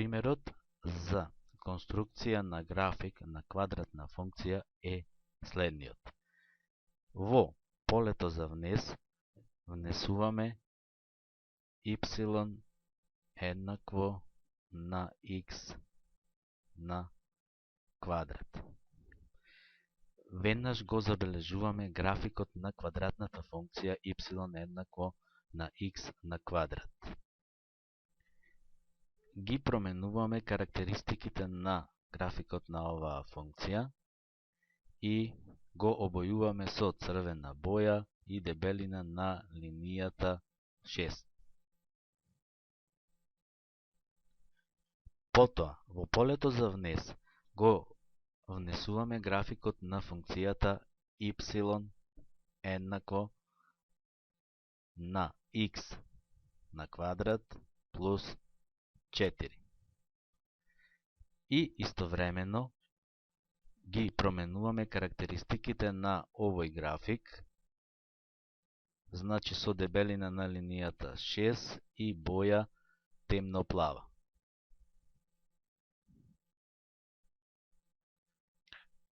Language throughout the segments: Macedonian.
Примерот за конструкција на график на квадратна функција е следниот. Во полето за внесуваме y еднакво на x на квадрат. Веднаш го забележуваме графикот на квадратната функција y еднакво на x на квадрат. Ги променуваме карактеристиките на графикот на оваа функција и го обојуваме со црвена боја и дебелина на линијата 6. Потоа, во полето за го внесуваме графикот на функцијата y еднакво на x на квадрат плюс 4. И истовремено ги променуваме карактеристиките на овој график, значи со дебелина на линијата 6 и боја темно-плава.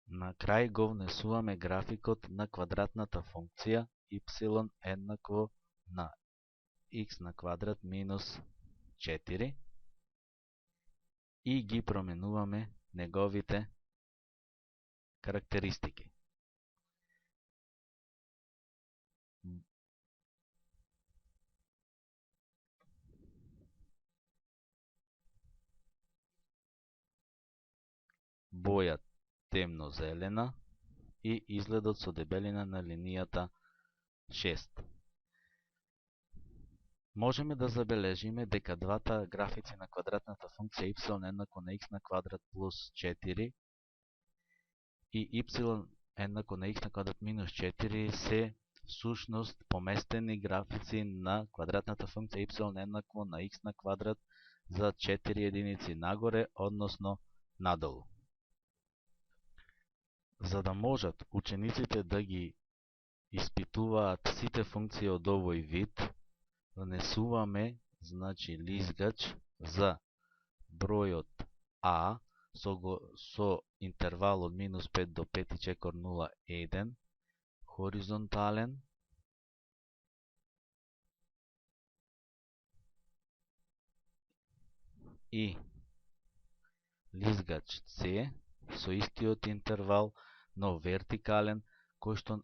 На крај го внесуваме графикот на квадратната функција y еднакво на x на квадрат минус 4 и ги променуваме неговите карактеристики. Боја темно-зелена и изгледот со дебелина на линијата 6. Можеме да забележиме дека двата графици на квадратната функција y еднакво на x на квадрат плюс 4 и y еднакво на x на квадрат минус 4 се всушност поместени графици на квадратната функција y еднакво на x на квадрат за 4 единици нагоре, односно надолу. За да можат учениците да ги испитуваат сите функции од овој вид, внесуваме, значи, лизгач за бројот a со интервал од минус 5 до 5,0,1, хоризонтален, и лизгач c со истиот интервал, но вертикален, кој што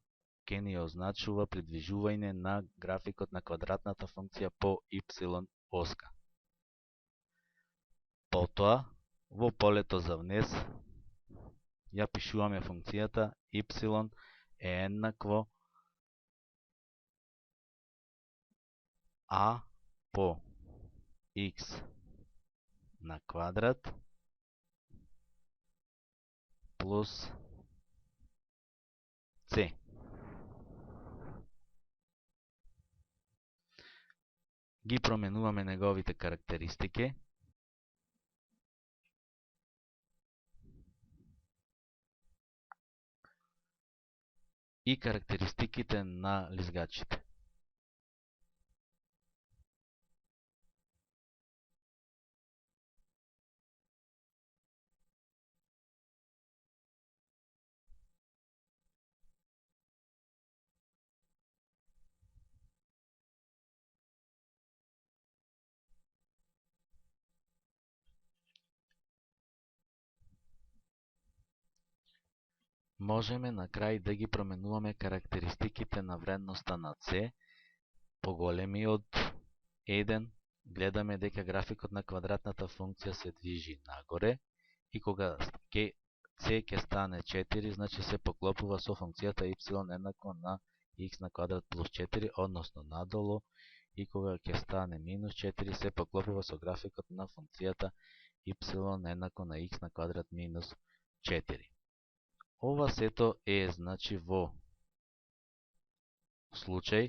ќе ни означува придвижување на графикот на квадратната функција по y оска. Потоа, во полето за ја пишуваме функцијата y е еднакво a по x на квадрат плюс c. Ги променуваме неговите карактеристики и карактеристиките на лизгачите. Можеме на крај да ги променуваме карактеристиките на вредноста на c поголеми од 1. Гледаме дека графикот на квадратната функција се движи нагоре и кога c ќе стане 4, значи се поклопува со функцијата y еднакво на x на квадрат плюс 4, односно надолу, и кога ќе стане минус 4, се поклопува со графикот на функцијата y еднакво на x на квадрат минус 4. Ова сето е, значи, во случај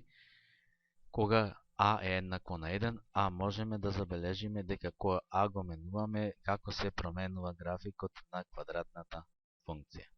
кога a е еднакво на 1, а можеме да забележиме дека кога a го менуваме, како се променува графикот на квадратната функција.